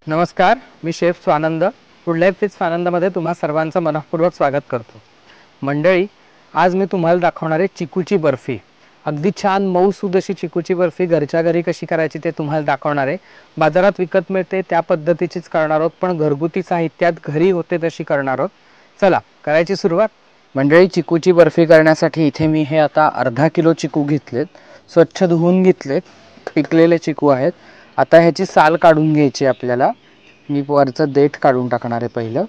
नमस्कार, मी chef Swanand. Food life with स्वानंदमध्ये तुम्हा सर्वांचं मनःपूर्वक स्वागत करतो. मंडळी, आज मी तुम्हाला दाखवणार आहे चिकूची बर्फी. अगदी छान मऊसूद अशी चिकूची बर्फी घरच्या घरी कशी करायची ते तुम्हाला दाखवणार आहे. बाजारात विकत मिळते त्या पद्धतीचीच करणार आहोत, पण घरगुती साहित्यात घरी होते तशी करणार आहोत. चला करायची सुरुवात. मंडळी, चिकूची बर्फी करण्यासाठी इथे मी हे आता अर्धा किलो चिकू घेतलेत. स्वच्छ धुवून घेतलेत. पिकलेले चिकू आहेत. आता ह्याची साल काढून घ्यायची आपल्याला. मी वरचं देठ काढून टाकणार आहे पहिलं,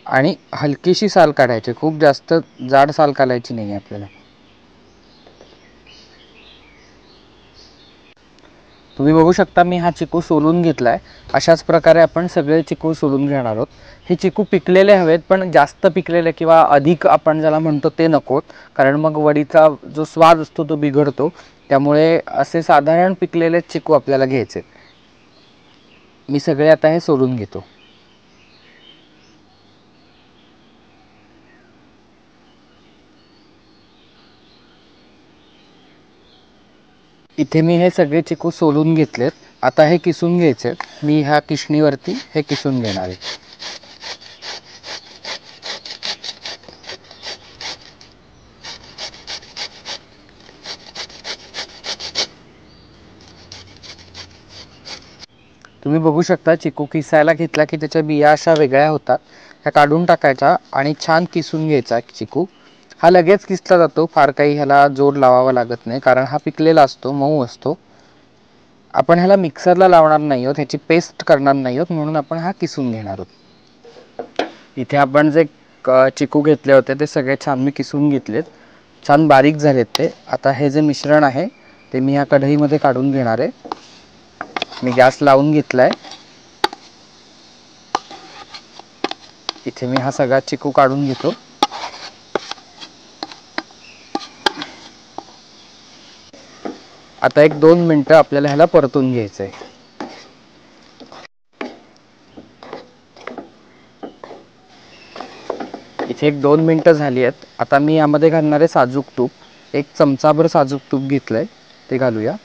आणि हलकीशी साल काढायची, खूप जास्त जाड साल काढायची नाही आपल्याला. तुम्ही बघू शकता मी हा चिकू सोलून घेतलाय. अशाच प्रकारे आपण सगळे चिकू सोलून घेणार आहोत. हे चिकू पिकलेले हवेत, पण जास्त पिकलेले किंवा अधिक आपण ज्याला म्हणतो ते नकोत, कारण मग वडीचा जो स्वाद असतो तो बिघडतो. त्यामुळे असे साधारण पिकलेले चिकू आपल्याला घ्यायचे. मी सगळे आता हे सोलून घेतो. इथे मी हे सगळे चिकू सोलून घेतलेत. आता हे किसून घ्यायचे. मी ह्या किसणीवरती हे किसून घेणार आहे. तुम्ही बघू शकता चिकू किसायला घेतला की त्याच्या बिया अशा वेगळ्या होतात, ह्या काढून टाकायच्या आणि छान किसून घ्यायचा. चिकू हा लगेच किसला जातो, फार काही ह्याला जोर लावावा लागत नाही, कारण हा पिकलेला असतो, मऊ असतो. आपण ह्याला मिक्सरला लावणार नाही आहोत, ह्याची पेस्ट करणार नाही आहोत, म्हणून आपण हा किसून घेणार आहोत. इथे आपण जे चिकू घेतले होते ते सगळे छान मी किसून घेतलेत, छान बारीक झालेत ते. आता हे जे मिश्रण आहे ते मी ह्या कढईमध्ये काढून घेणार आहे. मी गॅस लावून घेतलाय. इथे मी हा सगळा चिकू काढून घेतो. आता 1-2 मिनटं आपल्याला ह्याला परतून घ्यायचं आहे. इथे 1-2 मिनटं झाली आहेत. आता मी यामध्ये घालणार आहे साजूक तूप. 1 चमचाभर साजूक तूप घेतलंय, ते घालूया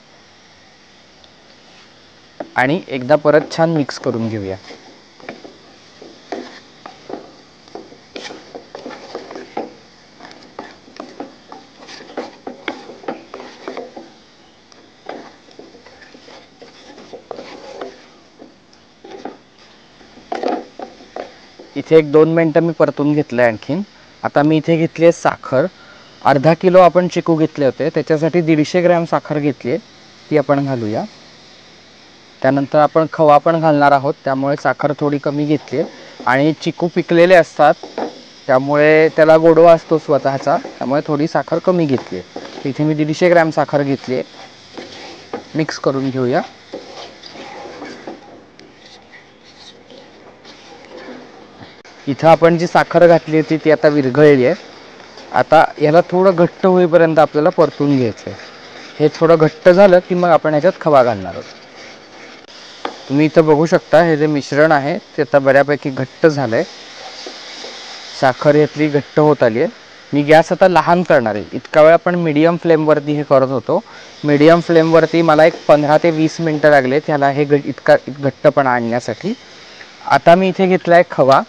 आणि एकदा परत छान मिक्स करून घेऊया. इथे 1-2 मिनटं मी परतून घेतलं आहे आणखीन. आता मी इथे घेतली आहे साखर. अर्धा किलो आपण चिकू घेतले होते, त्याच्यासाठी 150 ग्रॅम साखर घेतली आहे, ती आपण घालूया. त्यानंतर आपण खवा पण घालणार आहोत, त्यामुळे साखर थोडी कमी घेतली आहे. आणि चिकू पिकलेले असतात त्यामुळे त्याला गोडवा असतो स्वतःचा, त्यामुळे थोडी साखर कमी घेतली आहे. इथे मी 150 ग्रॅम साखर घेतली आहे. मिक्स करून घेऊया. इथं आपण जी साखर घातली होती ती आता विरघळली आहे. आता याला थोडं घट्ट होईपर्यंत आपल्याला परतून घ्यायचं आहे. हे थोडं घट्ट झालं की मग आपण ह्याच्यात खवा घालणार आहोत. तुम्ही इथं बघू शकता हे जे मिश्रण आहे ते आता बऱ्यापैकी घट्ट झालंय. साखर यातली घट्ट होत आली आहे. मी गॅस आता लहान करणार आहे. इतका वेळ आपण मीडियम फ्लेमवरती हे करत होतो. मीडियम फ्लेमवरती मला 15 ते 20 मिनटं लागले त्याला हे इतका घट्टपणा आणण्यासाठी. आता मी इथे घेतला आहे खवा.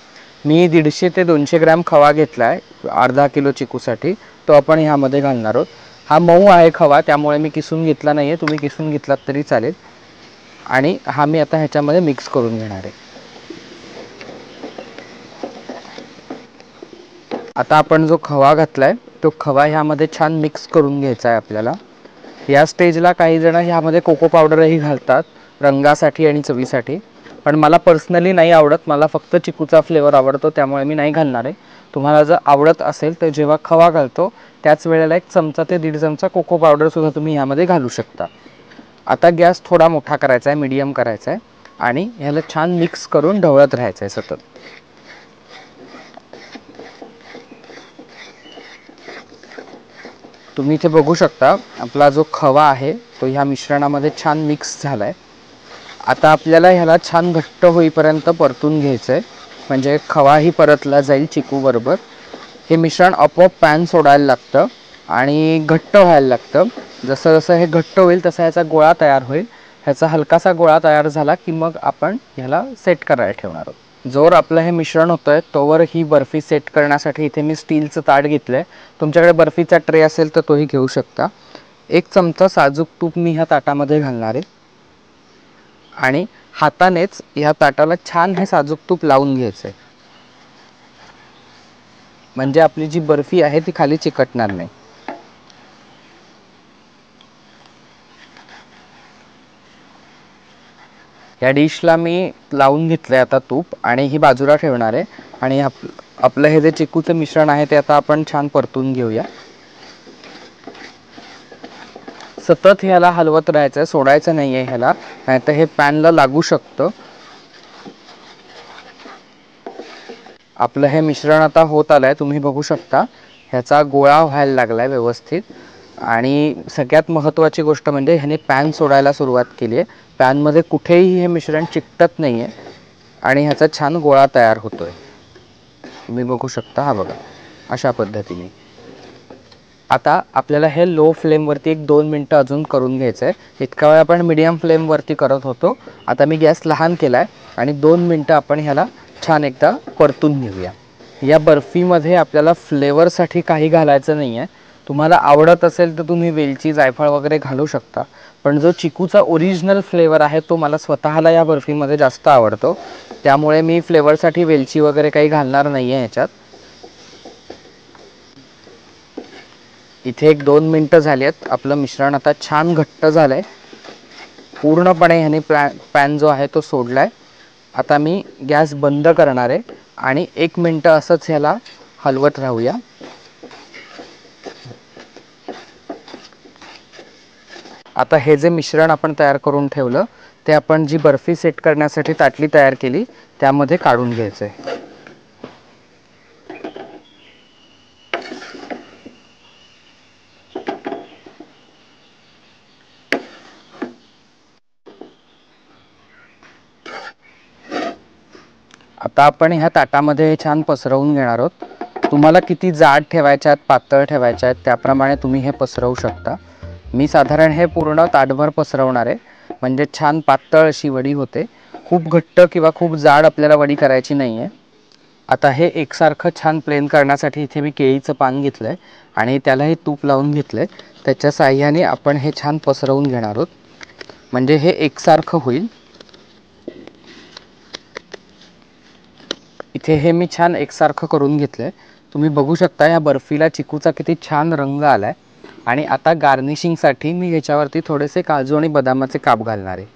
मी 150 ते 200 ग्रॅम खवा घेतला आहे अर्धा किलो चिकूसाठी. तो आपण ह्यामध्ये घालणार आहोत. हा मऊ आहे खवा, त्यामुळे मी किसून घेतला नाही आहे. तुम्ही किसून घेतलात तरी चालेल. आणि हा मी आता ह्याच्यामध्ये मिक्स करून घेणार आहे. आता आपण जो खवा घातलाय तो खवा ह्यामध्ये छान मिक्स करून घ्यायचा आहे आपल्याला. या स्टेजला काही जण ह्यामध्ये कोको पावडरही घालतात रंगासाठी आणि चवीसाठी, पण मला पर्सनली नाही आवडत. मला फक्त चिकूचा फ्लेवर आवडतो, त्यामुळे मी नाही घालणार आहे. तुम्हाला जर आवडत असेल तर जेव्हा खवा घालतो त्याच वेळेला 1 चमचा ते 1.5 चमचा कोको पावडरसुद्धा तुम्ही ह्यामध्ये घालू शकता. आता गॅस थोडा मोठा करायचा आहे, मीडियम करायचा आहे, आणि ह्याला छान मिक्स करून ढवळत राहायचं आहे सतत. तुम्ही इथे बघू शकता आपला जो खवा आहे तो ह्या मिश्रणामध्ये छान मिक्स झाला आहे. आता आपल्याला ह्याला छान घट्ट होईपर्यंत परतून घ्यायचं आहे, म्हणजे खवाही परतला जाईल चिकूबरोबर. हे मिश्रण आपोआप पॅन सोडायला लागतं आणि घट्ट व्हायला लागतं. जसं जसं हे घट्ट होईल तसा ह्याचा गोळा तयार होईल. ह्याचा हलकासा गोळा तयार झाला की मग आपण ह्याला सेट करायला ठेवणार आहोत। जोर आपलं हे मिश्रण होतंय तोवर ही बर्फी सेट करण्यासाठी इथे मी स्टीलचं ताट घेतलंय। तुमच्याकडे बर्फीचा ट्रे असेल तर तोही घेऊ शकता। 1 चमचा साजूक तूप मी ह्या ताटामध्ये घालणार आहे आणि हातानेच ह्या ताटाला छान हे साजूक तूप लावून घ्यायचंय, म्हणजे आपली जी बर्फी आहे ती खाली चिकटणार नाही। या डिशला मी लावून घेतलंय आता तूप आणि ही बाजूला ठेवणार आहे आणि आपलं हे जे चिकूचं मिश्रण आहे ते आता आपण छान परतून घेऊया। सतत ह्याला हलवत राहायचं, सोडायचं नाहीये ह्याला, नाहीतर हे पॅनला लागू शकतं। आपलं हे मिश्रण आता होत आलंय, तुम्ही बघू शकता ह्याचा गोळा व्हायला लागलाय व्यवस्थित। आणि सगळ्यात महत्त्वाची गोष्ट म्हणजे ह्याने पॅन सोडायला सुरुवात केली आहे। पॅनमध्ये कुठेही हे मिश्रण चिकटत नाही आहे आणि ह्याचा छान गोळा तयार होतोय, तुम्ही बघू शकता। हा बघा, अशा पद्धतीने। आता आपल्याला हे लो फ्लेमवरती 1-2 मिनटं अजून करून घ्यायचं आहे। इतका वेळ आपण मीडियम फ्लेमवरती करत होतो, आता मी गॅस लहान केला आहे आणि 2 मिनटं आपण ह्याला छान एकदा परतून घेऊया। या बर्फीमध्ये आपल्याला फ्लेवरसाठी काही घालायचं नाही आहे। तुम्हाला आवडत असेल तर तुम्ही वेलची, जायफळ वगैरे घालू शकता, पण जो चिकूचा ओरिजिनल फ्लेवर आहे तो मला स्वतःला या बर्फीमध्ये जास्त आवडतो, त्यामुळे मी फ्लेवरसाठी वेलची वगैरे काही घालणार नाही आहे ह्याच्यात। इथे 1-2 मिनटं झाली आहेत, आपलं मिश्रण आता छान घट्ट झालंय, पूर्णपणे ह्याने पॅन जो आहे तो सोडलाय। आता मी गॅस बंद करणार आहे आणि 1 मिनटं असंच ह्याला हलवत राहूया। आता हे जे मिश्रण आपण तयार करून ठेवलं ते आपण जी बर्फी सेट करण्यासाठी ताटली तयार केली त्यामध्ये काढून घ्यायचंय। आता आपण ह्या ताटामध्ये छान पसरवून घेणार आहोत। तुम्हाला किती जाड ठेवायच्या आहेत, पातळ ठेवायच्या आहेत त्याप्रमाणे तुम्ही हे पसरवू शकता। मी साधारण हे पूर्ण ताटभर पसरवणार आहे, म्हणजे छान पातळ अशी वडी होते। खूप घट्ट किंवा खूप जाड आपल्याला वडी करायची नाही आहे। आता हे एकसारखं छान प्लेन करण्यासाठी इथे मी केळीचं पान घेतलंय आणि त्यालाही तूप लावून घेतलंय। त्याच्या साहाय्याने आपण हे छान पसरवून घेणार आहोत, म्हणजे हे एकसारखं होईल। इथे हे मी छान एकसारखं करून घेतलंय। तुम्ही बघू शकता या बर्फीला चिकूचा किती छान रंग आलाय। आणि आता गार्निशिंगसाठी मी ह्याच्यावरती थोडेसे काजू आणि बदामाचे काप घालणार आहे।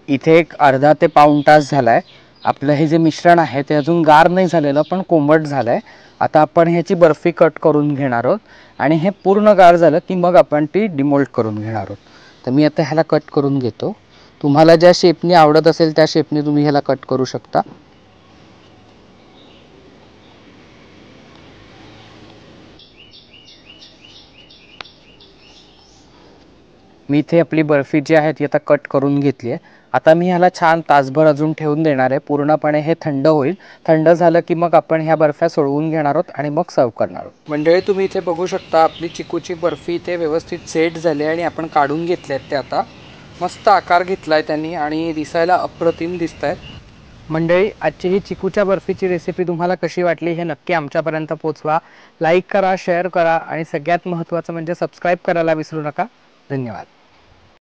इथे एक अर्धा ते पाऊण तास झालाय। आपलं हे जे मिश्रण आहे ते अजून गार नाही झालेलं, पण कोमट झालंय। आता आपण ह्याची बर्फी कट करून घेणार आहोत आणि हे पूर्ण गार झालं की मग आपण ती डिमोल्ड करून घेणार आहोत। तर मी आता ह्याला कट करून घेतो। तुम्हाला ज्या शेपनी आवडत असेल त्या शेपनी तुम्ही ह्याला कट करू शकता। मी इथे आपली बर्फी जी आहे ती आता कट करून घेतली आहे। आता मी ह्याला छान तासभर अजून ठेवून देणार आहे, पूर्णपणे हे थंड होईल। थंड झालं की मग आपण ह्या बर्फ्या सोडवून घेणार आहोत आणि मग सर्व करणार आहोत। मंडळी, तुम्ही इथे बघू शकता आपली चिकूची बर्फी इथे व्यवस्थित सेट झाली आणि आपण काढून घेतल्यात ते। आता मस्त आकार घेतलाय त्यांनी आणि दिसायला अप्रतिम दिसत आहेत। मंडळी, आजची ही चिकूच्या बर्फीची रेसिपी तुम्हाला कशी वाटली हे नक्की आमच्यापर्यंत पोहोचवा। लाईक करा, शेअर करा आणि सगळ्यात महत्त्वाचं म्हणजे सबस्क्राईब करायला विसरू नका। धन्यवाद।